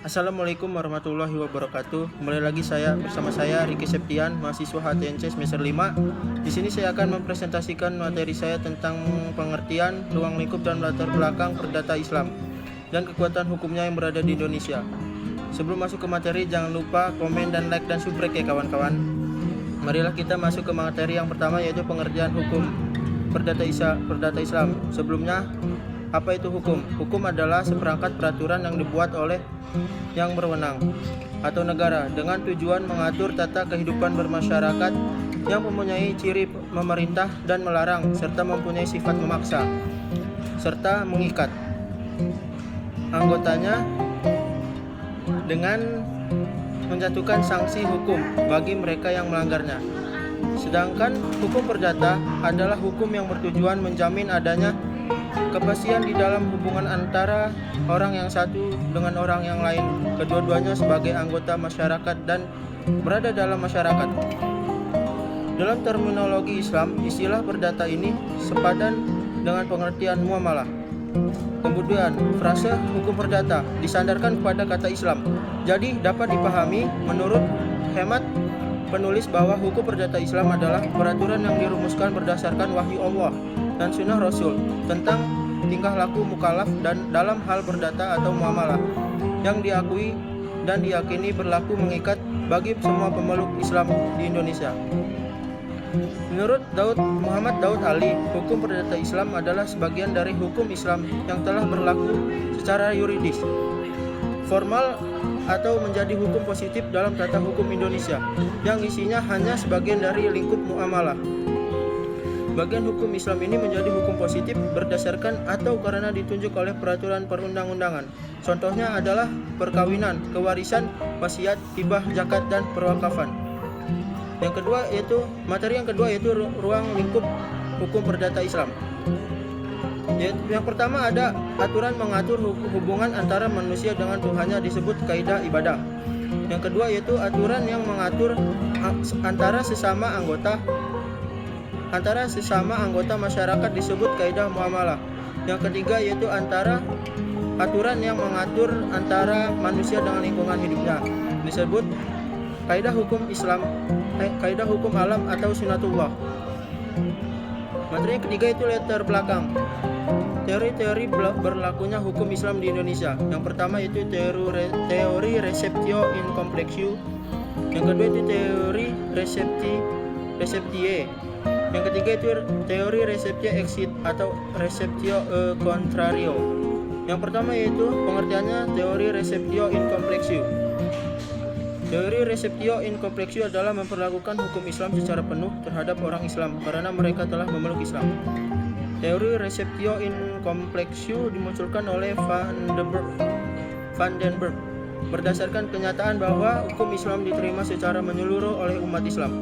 Assalamualaikum warahmatullahi wabarakatuh. Kembali lagi bersama saya Riki Septian, mahasiswa HTNC semester 5. Di sini saya akan mempresentasikan materi saya tentang pengertian, ruang lingkup dan latar belakang perdata Islam dan kekuatan hukumnya yang berada di Indonesia. Sebelum masuk ke materi, jangan lupa komen dan like dan subrek ya kawan-kawan. Marilah kita masuk ke materi yang pertama, yaitu pengertian hukum perdata Islam. Sebelumnya, apa itu hukum? Hukum adalah seperangkat peraturan yang dibuat oleh yang berwenang atau negara dengan tujuan mengatur tata kehidupan bermasyarakat yang mempunyai ciri memerintah dan melarang, serta mempunyai sifat memaksa serta mengikat anggotanya dengan menjatuhkan sanksi hukum bagi mereka yang melanggarnya. Sedangkan hukum perdata adalah hukum yang bertujuan menjamin adanya kepastian di dalam hubungan antara orang yang satu dengan orang yang lain, kedua-duanya sebagai anggota masyarakat dan berada dalam masyarakat. Dalam terminologi Islam, istilah perdata ini sepadan dengan pengertian muamalah. Kemudian, frase hukum perdata disandarkan kepada kata Islam. Jadi, dapat dipahami menurut hemat penulis bahwa hukum perdata Islam adalah peraturan yang dirumuskan berdasarkan wahyu Allah dan sunnah Rasul tentang tingkah laku mukallaf dan dalam hal perdata atau muamalah yang diakui dan diyakini berlaku mengikat bagi semua pemeluk Islam di Indonesia. Menurut Muhammad Daud Ali, hukum perdata Islam adalah sebagian dari hukum Islam yang telah berlaku secara yuridis, formal atau menjadi hukum positif dalam tata hukum Indonesia yang isinya hanya sebagian dari lingkup muamalah. Bagian hukum Islam ini menjadi hukum positif berdasarkan atau karena ditunjuk oleh peraturan perundang-undangan. Contohnya adalah perkawinan, kewarisan, wasiat, hibah, zakat, dan perwakafan. Materi yang kedua yaitu ruang lingkup hukum perdata Islam. Yang pertama ada aturan mengatur hubungan antara manusia dengan Tuhannya disebut kaidah ibadah. Yang kedua yaitu aturan yang mengatur antara sesama anggota masyarakat disebut kaidah muamalah. Yang ketiga yaitu aturan yang mengatur antara manusia dengan lingkungan hidupnya disebut kaidah hukum Islam, kaidah hukum alam atau sunnatullah. Materi yang ketiga itu latar belakang. Teori-teori berlakunya hukum Islam di Indonesia. Yang pertama yaitu teori receptio in complexio. Yang kedua itu teori receptie. Yang ketiga itu teori receptio exit atau receptio contrario. Yang pertama yaitu pengertiannya teori receptio in complexio. Teori receptio in complexio adalah memperlakukan hukum Islam secara penuh terhadap orang Islam karena mereka telah memeluk Islam. Teori receptio in complexio dimunculkan oleh Van den Berg berdasarkan kenyataan bahwa hukum Islam diterima secara menyeluruh oleh umat Islam.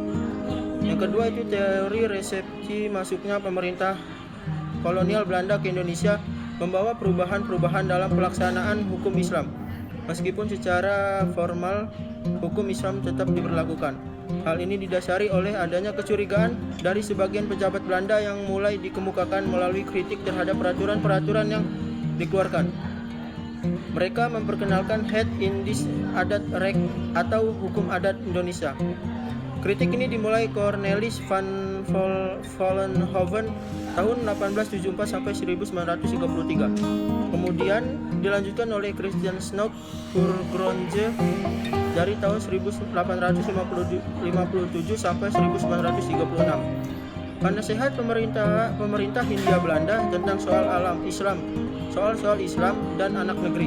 Yang kedua itu teori resepsi masuknya pemerintah kolonial Belanda ke Indonesia membawa perubahan-perubahan dalam pelaksanaan hukum Islam. Meskipun secara formal hukum Islam tetap diberlakukan. Hal ini didasari oleh adanya kecurigaan dari sebagian pejabat Belanda yang mulai dikemukakan melalui kritik terhadap peraturan-peraturan yang dikeluarkan. Mereka memperkenalkan Het Indisch Adat Rek atau hukum adat Indonesia. Kritik ini dimulai Cornelis van Vollenhoven tahun 1874 sampai 1933. Kemudian dilanjutkan oleh Christian Snoek Bourgonje dari tahun 1857 sampai 1936. Penasehat pemerintah Hindia Belanda tentang soal Islam dan anak negeri.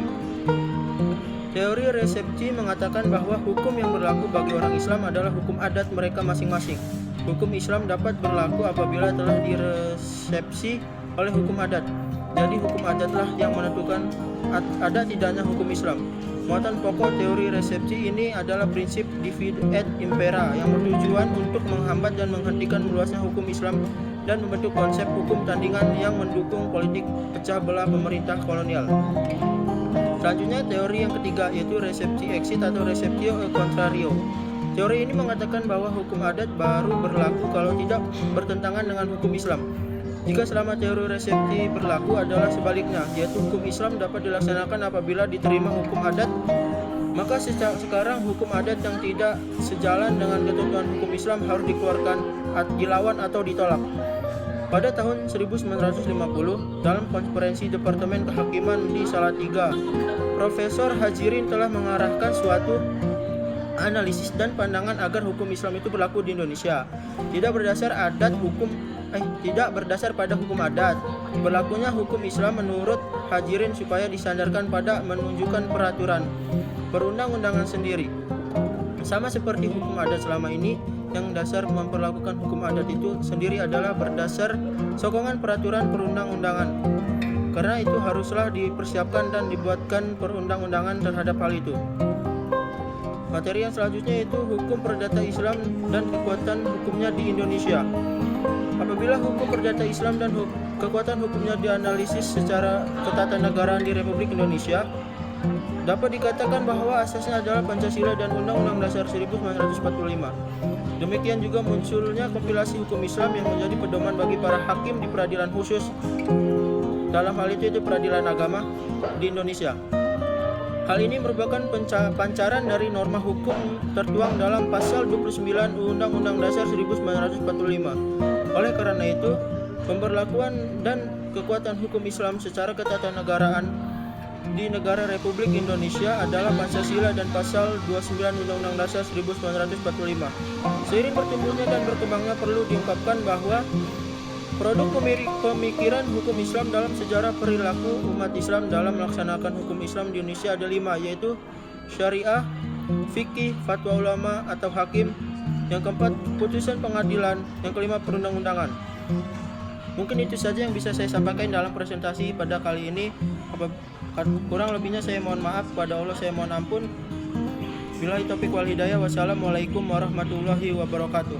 Teori resepsi mengatakan bahwa hukum yang berlaku bagi orang Islam adalah hukum adat mereka masing-masing. Hukum Islam dapat berlaku apabila telah diresepsi oleh hukum adat. Jadi hukum adatlah yang menentukan ada tidaknya hukum Islam. Muatan pokok teori resepsi ini adalah prinsip divide et impera yang bertujuan untuk menghambat dan menghentikan meluasnya hukum Islam dan membentuk konsep hukum tandingan yang mendukung politik pecah belah pemerintah kolonial. Selanjutnya teori yang ketiga yaitu resepsi exit atau receptio contrario. Teori ini mengatakan bahwa hukum adat baru berlaku kalau tidak bertentangan dengan hukum Islam. Jika selama teori resepsi berlaku adalah sebaliknya, yaitu hukum Islam dapat dilaksanakan apabila diterima hukum adat, maka sekarang hukum adat yang tidak sejalan dengan ketentuan hukum Islam harus dikeluarkan, dilawan atau ditolak. Pada tahun 1950, dalam konferensi Departemen Kehakiman di Salatiga, Profesor Hajirin telah mengarahkan suatu analisis dan pandangan agar hukum Islam itu berlaku di Indonesia, tidak berdasar pada hukum adat. Berlakunya hukum Islam menurut Hajirin supaya disandarkan pada menunjukkan peraturan perundang-undangan sendiri. Sama seperti hukum adat selama ini, yang dasar memperlakukan hukum adat itu sendiri adalah berdasar sokongan peraturan perundang-undangan. Karena itu haruslah dipersiapkan dan dibuatkan perundang-undangan terhadap hal itu. Materi yang selanjutnya itu hukum perdata Islam dan kekuatan hukumnya di Indonesia. Apabila hukum perdata Islam dan kekuatan hukumnya dianalisis secara ketatanegaraan di Republik Indonesia, dapat dikatakan bahwa asasnya adalah Pancasila dan Undang-Undang Dasar 1945. Demikian juga munculnya kompilasi hukum Islam yang menjadi pedoman bagi para hakim di peradilan khusus, dalam hal itu peradilan agama di Indonesia. Hal ini merupakan pancaran dari norma hukum tertuang dalam pasal 29 Undang-Undang Dasar 1945. Oleh karena itu, pemberlakuan dan kekuatan hukum Islam secara ketatanegaraan di negara Republik Indonesia adalah Pancasila dan pasal 29 Undang-Undang Dasar 1945. Seiring bertumbuhnya dan berkembangnya perlu diungkapkan bahwa produk pemikiran hukum Islam dalam sejarah perilaku umat Islam dalam melaksanakan hukum Islam di Indonesia ada 5, yaitu syariah, fikih, fatwa ulama atau hakim, yang keempat putusan pengadilan, yang kelima perundang-undangan. Mungkin itu saja yang bisa saya sampaikan dalam presentasi pada kali ini. Kurang lebihnya saya mohon maaf, kepada Allah saya mohon ampun. Billahi taufiq wal hidayah. Wassalamualaikum warahmatullahi wabarakatuh.